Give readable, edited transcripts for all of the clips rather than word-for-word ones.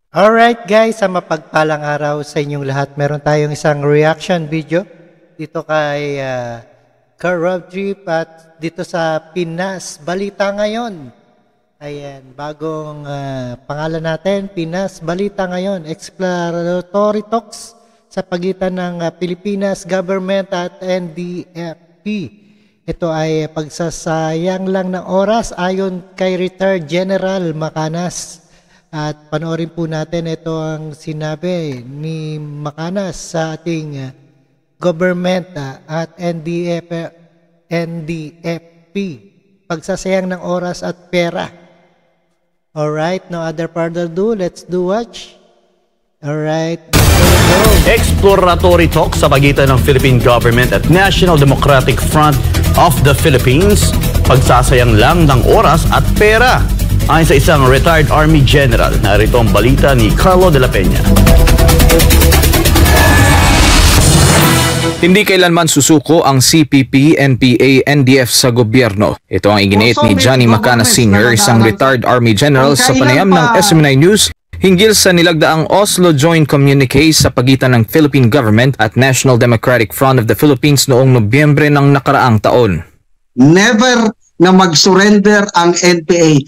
Alright guys, sa mapagpalang araw sa inyong lahat. Meron tayong isang reaction video dito kay Rob Trip at dito sa Pinas Balita Ngayon. Ayan, bagong pangalan natin, Pinas Balita Ngayon. Exploratory talks sa pagitan ng Pilipinas Government at NDFP. Ito ay pagsasayang lang ng oras ayon kay Retired General Macanas. At panoorin po natin ito ang sinabi ni Macanas sa ating government at NDFP. Pagsasayang ng oras at pera. Alright, no other further ado, let's do watch. Alright, exploratory talk sa pagitan ng Philippine Government at National Democratic Front of the Philippines. Pagsasayang lang ng oras at pera. Ayon sa isang retired Army General, narito ang balita ni Carlo de la Peña. Hindi kailanman susuko ang CPP, NPA, NDF sa gobyerno. Ito ang iginiit ni Johnny Macanas Sr., isang retired Army General sa panayam ng SMNI News hinggil sa nilagdaang Oslo Joint Communique sa pagitan ng Philippine Government at National Democratic Front of the Philippines noong Nobyembre ng nakaraang taon. Never na mag-surrender ang NPA.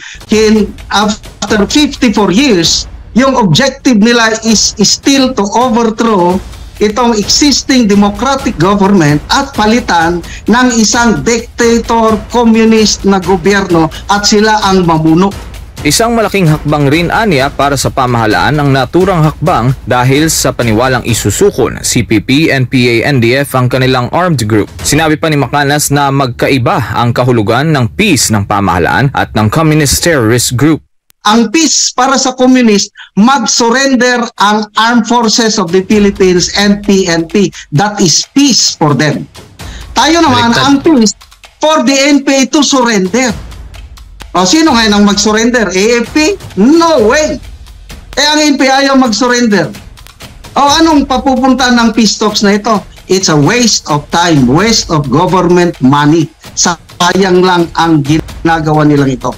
After 54 years, yung objective nila is still to overthrow itong existing democratic government at palitan ng isang dictator communist na gobyerno at sila ang mamuno. Isang malaking hakbang rin aniya para sa pamahalaan ang naturang hakbang dahil sa paniwalang isusuko ng CPP, NPA, NDF ang kanilang armed group. Sinabi pa ni Macanas na magkaiba ang kahulugan ng peace ng pamahalaan at ng communist terrorist group. Ang peace para sa communist, mag-surrender ang Armed Forces of the Philippines and PNP. That is peace for them. Tayo naman, ang peace for the NPA to surrender. O, sino ngayon ang mag-surrender? AFP? No way! Ang NPA ayaw mag-surrender. O, anong papupuntahan ng peace talks na ito? It's a waste of time, waste of government money. Sayang lang ang ginagawa nilang ito.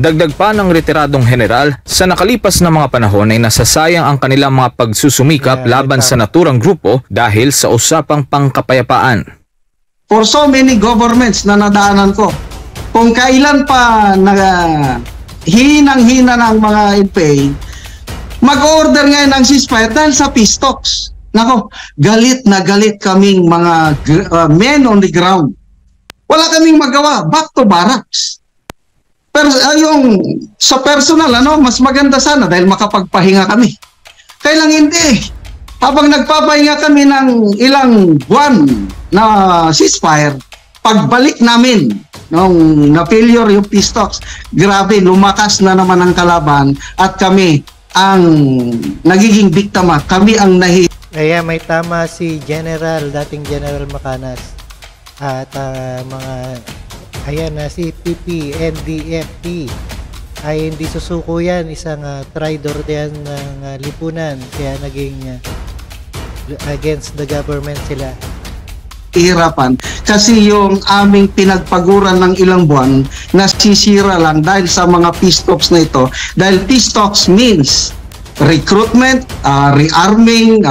Dagdag pa ng retiradong general, sa nakalipas na mga panahon ay nasasayang ang kanilang mga pagsusumikap laban sa naturang grupo dahil sa usapang pangkapayapaan. For so many governments na nadaanan ko, kung kailan pa hinang-hina ng mga NPA, mag-order ngayon ng ceasefire dahil sa peace talks. Nako, galit na galit kaming mga men on the ground. Wala kaming magawa, back to barracks. Pero yung sa personal, mas maganda sana dahil makapagpahinga kami. Kailang hindi. Habang nagpapahinga kami ng ilang buwan na ceasefire, pagbalik namin, nung na-failure yung peace talks, grabe, lumakas na naman ang kalaban at kami ang nagiging biktima. Kami ang Ayan, may tama si dating General Macanas. At ayan na si CPP, NDFP ay hindi susuko yan. Isang traidor yan ng lipunan. Kaya naging against the government sila. Hirapan kasi yung aming pinagpaguran ng ilang buwan nasisira lang dahil sa mga peace talks na ito. Dahil peace talks means recruitment, rearming,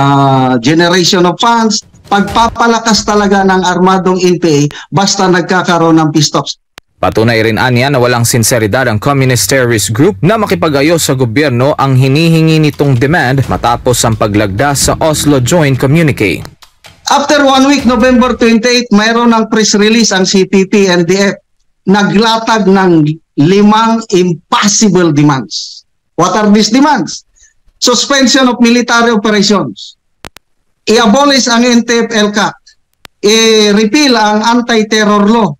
generation of funds, pagpapalakas talaga ng armadong NPA basta nagkakaroon ng peace talks. Patunay rin aniya na walang sinseridad ang communist terrorist group na makipag-ayos sa gobyerno ang hinihingi nitong demand matapos ang paglagda sa Oslo Joint Communique. After 1 week, November 28, mayroon ng press release ang CPP, NDF, naglatag ng 5 impossible demands. What are these demands? Suspension of military operations, i-abolish ang NTF-ELCAC, i-repeal ang anti-terror law,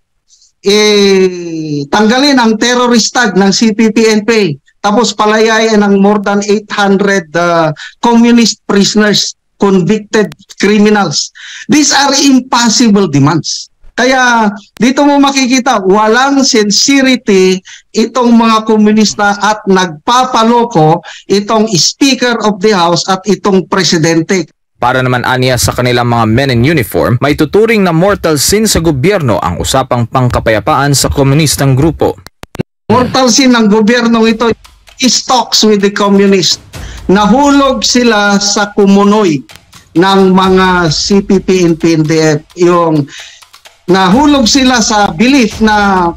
tanggalin ang terrorist tag ng CPP-NPA, tapos palayain ang more than 800 communist prisoners, convicted criminals. These are impossible demands. Kaya dito mo makikita walang sincerity itong mga komunista at nagpapaloko itong Speaker of the House at itong Presidente. Para naman aniya sa kanilang mga men in uniform, may tuturing na mortal sin sa gobyerno ang usapang pangkapayapaan sa komunistang grupo. Mortal sin ng gobyerno ito is talks with the communist. nahulog sila sa kumunoy ng mga CPP and PNDF. Yung nahulog sila sa belief na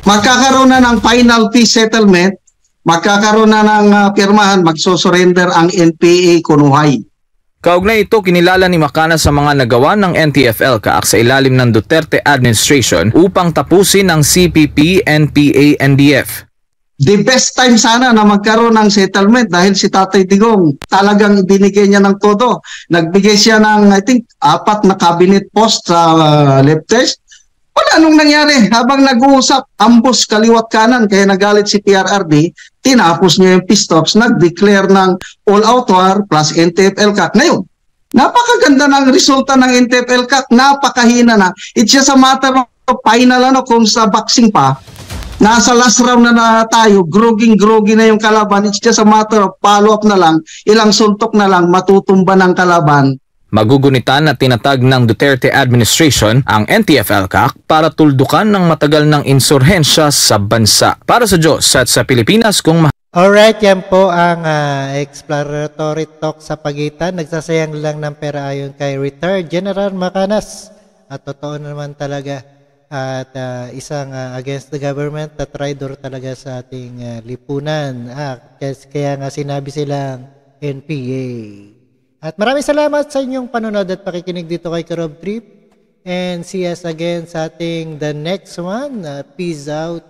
magkakaroon na ng final peace settlement, magkakaroon na ng pirmahan, magsusurrender ang NPA Kunuhay. Kaugnay ito, kinilala ni Macana sa mga nagawa ng NTF-ELCAC sa ilalim ng Duterte administration upang tapusin ang CPP, NPA, NDF. The best time sana na magkaroon ng settlement dahil si Tatay Digong talagang binigay niya ng todo. Nagbigay siya ng, I think, 4 na cabinet post sa leftist. Wala nung nangyari. Habang nag-uusap, ambos kaliwat kanan, kaya nagalit si PRRD, tinapos niya yung peace talks, nag-declare ng all-out war plus NTF-ELCAC. Ngayon, napakaganda ng resulta ng NTF-ELCAC, napakahina na. It's just a matter of final kung sa boxing pa, nasa last round na tayo, groging-grogi na yung kalaban. It's just a matter of follow-up na lang, ilang suntok na lang, matutumba ng kalaban. Magugunitan na tinatag ng Duterte administration ang NTF-ELCAC para tuldukan ng matagal ng insurhensya sa bansa. Para sa Diyos at sa Pilipinas, kung Alright, yan po ang exploratory talk sa pagitan. Nagsasayang lang ng pera ayon kay retired General Macanas. At totoo naman talaga. At isang against the government na traitor talaga sa ating lipunan. Kaya nga sinabi silang NPA. At maraming salamat sa inyong panonood at pakikinig dito kay Karob Trip. And see us again sa ating the next one. Peace out.